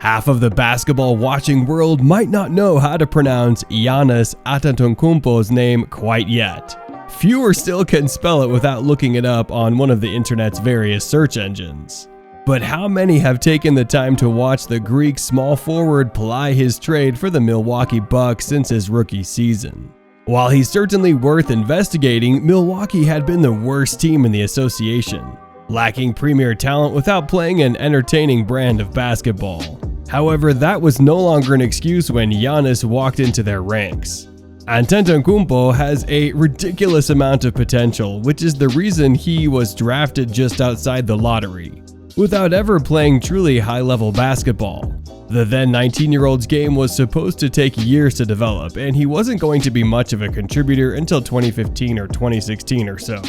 Half of the basketball watching world might not know how to pronounce Giannis Antetokounmpo's name quite yet. Fewer still can spell it without looking it up on one of the internet's various search engines. But how many have taken the time to watch the Greek small forward ply his trade for the Milwaukee Bucks since his rookie season? While he's certainly worth investigating, Milwaukee had been the worst team in the association, lacking premier talent without playing an entertaining brand of basketball. However, that was no longer an excuse when Giannis walked into their ranks. Antetokounmpo has a ridiculous amount of potential, which is the reason he was drafted just outside the lottery, without ever playing truly high-level basketball. The then 19-year-old's game was supposed to take years to develop, and he wasn't going to be much of a contributor until 2015 or 2016 or so.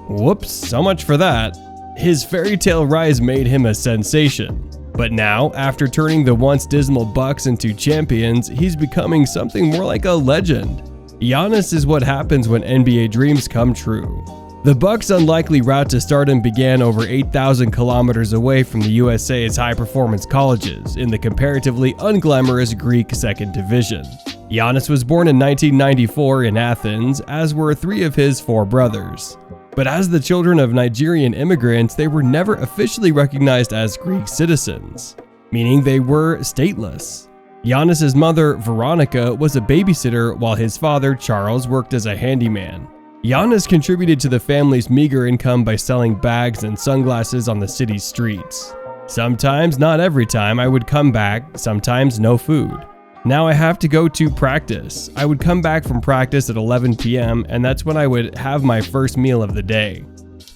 Whoops, so much for that. His fairy tale rise made him a sensation. But now, after turning the once dismal Bucks into champions, he's becoming something more like a legend. Giannis is what happens when NBA dreams come true. The Bucks' unlikely route to stardom began over 8,000 kilometers away from the USA's high-performance colleges in the comparatively unglamorous Greek Second Division. Giannis was born in 1994 in Athens, as were 3 of his 4 brothers. But as the children of Nigerian immigrants, they were never officially recognized as Greek citizens, meaning they were stateless. Giannis's mother, Veronica, was a babysitter while his father, Charles, worked as a handyman. Giannis contributed to the family's meager income by selling bags and sunglasses on the city's streets. Sometimes, not every time, I would come back, sometimes no food. Now I have to go to practice. I would come back from practice at 11 p.m. and that's when I would have my first meal of the day.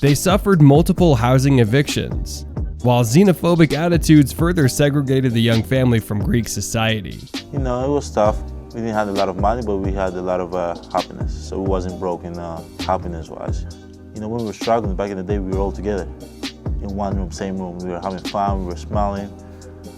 They suffered multiple housing evictions, while xenophobic attitudes further segregated the young family from Greek society. It was tough. We didn't have a lot of money, but we had a lot of happiness. So it wasn't broken happiness-wise. When we were struggling back in the day, we were all together in one room, same room. We were having fun, we were smiling.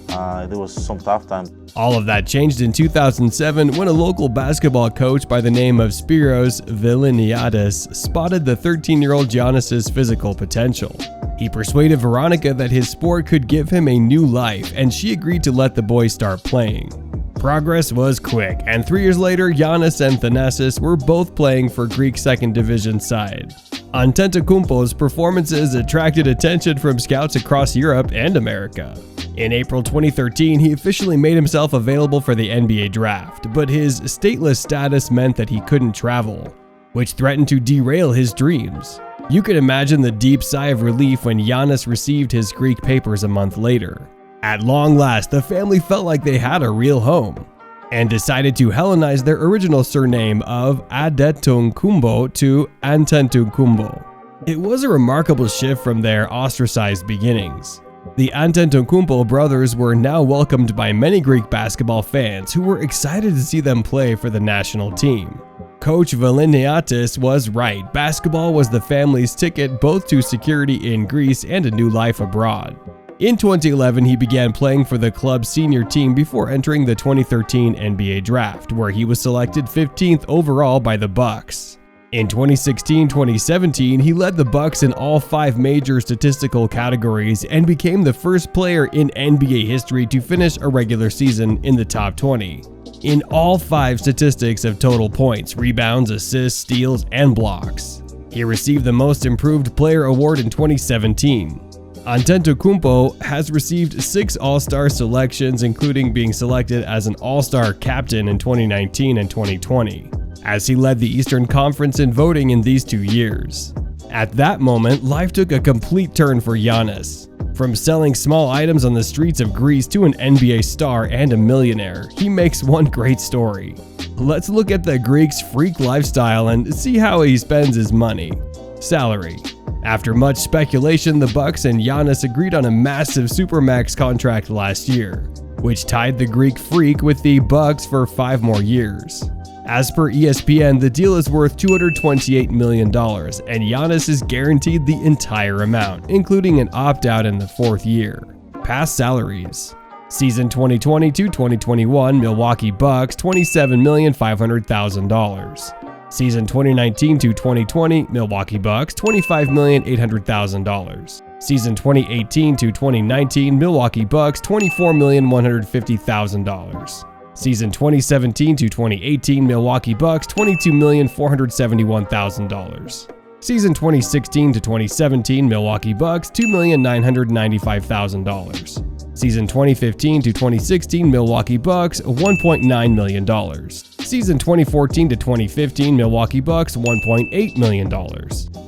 There was some tough times. All of that changed in 2007 when a local basketball coach by the name of Spyros Vilniadis spotted the 13-year-old Giannis's physical potential. He persuaded Veronica that his sport could give him a new life, and she agreed to let the boy start playing. Progress was quick, and 3 years later, Giannis and Thanasis were both playing for Greek Second Division side. Antetokounmpo's performances attracted attention from scouts across Europe and America. In April 2013, he officially made himself available for the NBA draft, but his stateless status meant that he couldn't travel, which threatened to derail his dreams. You can imagine the deep sigh of relief when Giannis received his Greek papers a month later. At long last, the family felt like they had a real home, and decided to Hellenize their original surname of Antetokounmpo to Antetokounmpo. It was a remarkable shift from their ostracized beginnings. The Antetokounmpo brothers were now welcomed by many Greek basketball fans who were excited to see them play for the national team. Coach Vilniadis was right. Basketball was the family's ticket both to security in Greece and a new life abroad. In 2011, he began playing for the club's senior team before entering the 2013 NBA draft, where he was selected 15th overall by the Bucks. In 2016-2017, he led the Bucks in all 5 major statistical categories and became the first player in NBA history to finish a regular season in the top 20. In all 5 statistics of total points, rebounds, assists, steals, and blocks. He received the Most Improved Player award in 2017. Antetokounmpo has received 6 All-Star selections, including being selected as an All-Star captain in 2019 and 2020. As he led the Eastern Conference in voting in these 2 years. At that moment, life took a complete turn for Giannis. From selling small items on the streets of Greece to an NBA star and a millionaire, he makes one great story. Let's look at the Greek's freak lifestyle and see how he spends his money. Salary. After much speculation, the Bucks and Giannis agreed on a massive supermax contract last year, which tied the Greek freak with the Bucks for 5 more years. As per ESPN, the deal is worth $228 million, and Giannis is guaranteed the entire amount, including an opt-out in the 4th year. Past salaries. Season 2020-2021, Milwaukee Bucks, $27,500,000. Season 2019 to 2020, Milwaukee Bucks, $25,800,000. Season 2018 to 2019, Milwaukee Bucks, $24,150,000. Season 2017 to 2018, Milwaukee Bucks, $22,471,000. Season 2016 to 2017, Milwaukee Bucks, $2,995,000. Season 2015 to 2016, Milwaukee Bucks, $1.9 million. Season 2014 to 2015, Milwaukee Bucks, $1.8 million.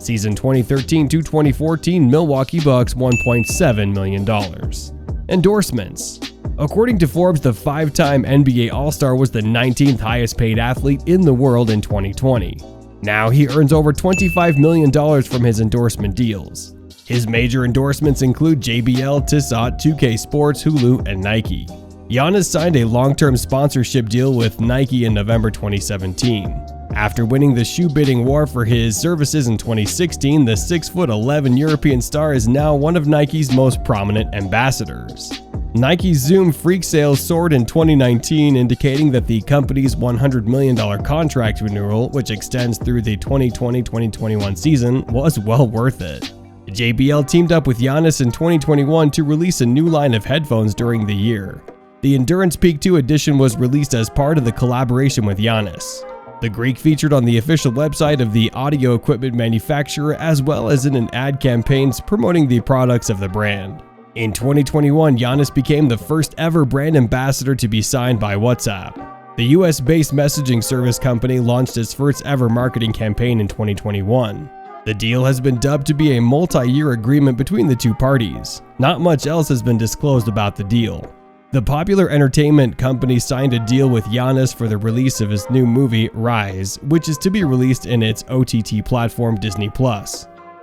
Season 2013 to 2014, Milwaukee Bucks, $1.7 million. Endorsements. According to Forbes, the five-time NBA All-Star was the 19th highest paid athlete in the world in 2020. Now he earns over $25 million from his endorsement deals. His major endorsements include JBL, Tissot, 2K Sports, Hulu, and Nike. Giannis signed a long-term sponsorship deal with Nike in November 2017. After winning the shoe bidding war for his services in 2016, the 6'11" European star is now one of Nike's most prominent ambassadors. Nike's Zoom Freak sales soared in 2019, indicating that the company's $100 million contract renewal, which extends through the 2020-2021 season, was well worth it. JBL teamed up with Giannis in 2021 to release a new line of headphones during the year. The Endurance Peak 2 edition was released as part of the collaboration with Giannis. The Greek featured on the official website of the audio equipment manufacturer as well as in an ad campaigns promoting the products of the brand. In 2021, Giannis became the first ever brand ambassador to be signed by WhatsApp. The US-based messaging service company launched its first ever marketing campaign in 2021. The deal has been dubbed to be a multi-year agreement between the two parties. Not much else has been disclosed about the deal. The popular entertainment company signed a deal with Giannis for the release of his new movie, Rise, which is to be released in its OTT platform Disney+.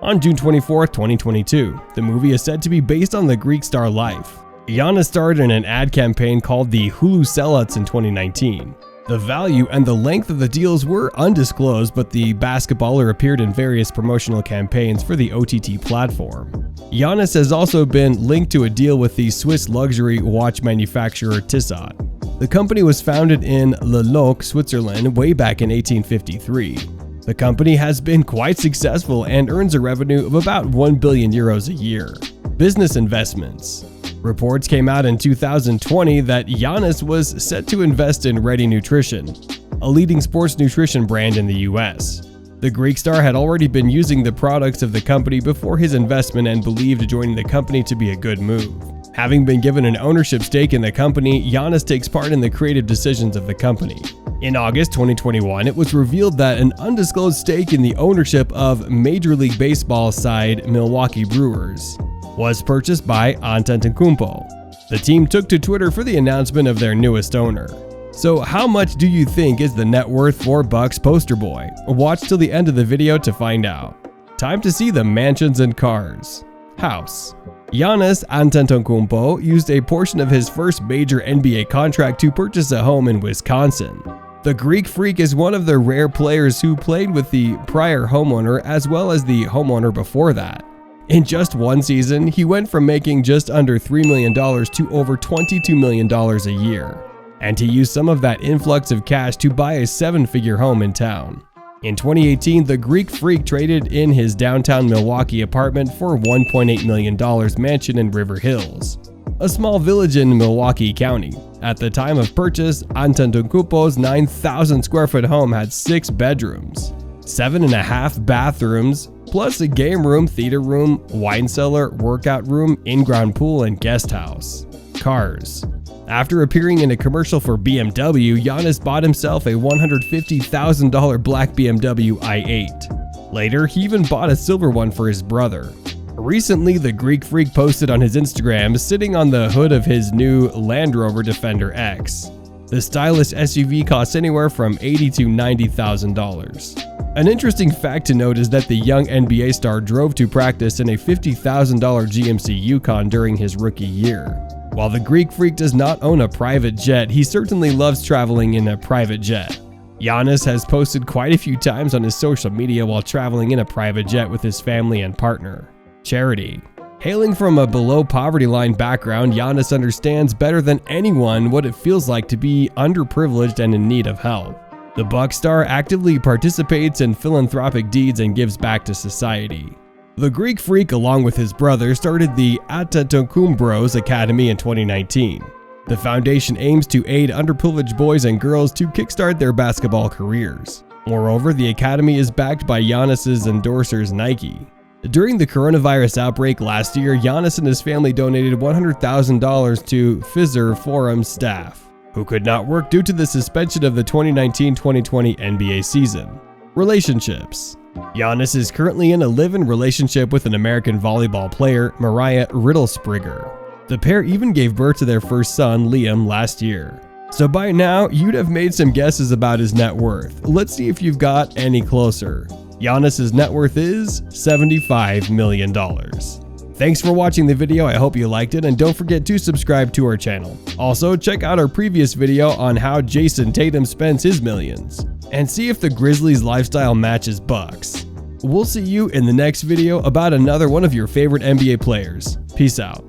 On June 24, 2022, the movie is said to be based on the Greek star life. Giannis starred in an ad campaign called the Hulu Sellouts in 2019. The value and the length of the deals were undisclosed, but the basketballer appeared in various promotional campaigns for the OTT platform. Giannis has also been linked to a deal with the Swiss luxury watch manufacturer Tissot. The company was founded in Le Locle, Switzerland, way back in 1853. The company has been quite successful and earns a revenue of about 1 billion euros a year. Business investments. Reports came out in 2020 that Giannis was set to invest in Ready Nutrition, a leading sports nutrition brand in the US. The Greek star had already been using the products of the company before his investment and believed joining the company to be a good move. Having been given an ownership stake in the company, Giannis takes part in the creative decisions of the company. In August 2021, it was revealed that an undisclosed stake in the ownership of Major League Baseball side Milwaukee Brewers was purchased by Antetokounmpo. The team took to Twitter for the announcement of their newest owner. So how much do you think is the net worth for Bucks poster boy? Watch till the end of the video to find out. Time to see the mansions and cars. House. Giannis Antetokounmpo used a portion of his first major NBA contract to purchase a home in Wisconsin. The Greek Freak is one of the rare players who played with the prior homeowner as well as the homeowner before that. In just one season, he went from making just under $3 million to over $22 million a year, and he used some of that influx of cash to buy a seven-figure home in town. In 2018, the Greek Freak traded in his downtown Milwaukee apartment for $1.8 million mansion in River Hills, a small village in Milwaukee County. At the time of purchase, Antetokounmpo's 9,000 square foot home had 6 bedrooms, 7.5 bathrooms, plus a game room, theater room, wine cellar, workout room, in-ground pool, and guest house. Cars. After appearing in a commercial for BMW, Giannis bought himself a $150,000 black BMW i8. Later, he even bought a silver one for his brother. Recently, the Greek Freak posted on his Instagram sitting on the hood of his new Land Rover Defender X. The stylish SUV costs anywhere from $80,000 to $90,000. An interesting fact to note is that the young NBA star drove to practice in a $50,000 GMC Yukon during his rookie year. While the Greek Freak does not own a private jet, he certainly loves traveling in a private jet. Giannis has posted quite a few times on his social media while traveling in a private jet with his family and partner. Charity. Hailing from a below poverty line background, Giannis understands better than anyone what it feels like to be underprivileged and in need of help. The Bucks star actively participates in philanthropic deeds and gives back to society. The Greek Freak, along with his brother, started the Antetokounmpo Academy in 2019. The foundation aims to aid underprivileged boys and girls to kickstart their basketball careers. Moreover, the academy is backed by Giannis's endorsers Nike. During the coronavirus outbreak last year, Giannis and his family donated $100,000 to Pfizer Forum staff, who could not work due to the suspension of the 2019-2020 NBA season. Relationships. Giannis is currently in a live-in relationship with an American volleyball player, Mariah Riddlespringer. The pair even gave birth to their first son, Liam, last year. So by now, you'd have made some guesses about his net worth. Let's see if you've got any closer. Giannis's net worth is $75 million. Thanks for watching the video, I hope you liked it, and don't forget to subscribe to our channel. Also, check out our previous video on how Jason Tatum spends his millions, and see if the Grizzlies lifestyle matches Bucks. We'll see you in the next video about another one of your favorite NBA players. Peace out.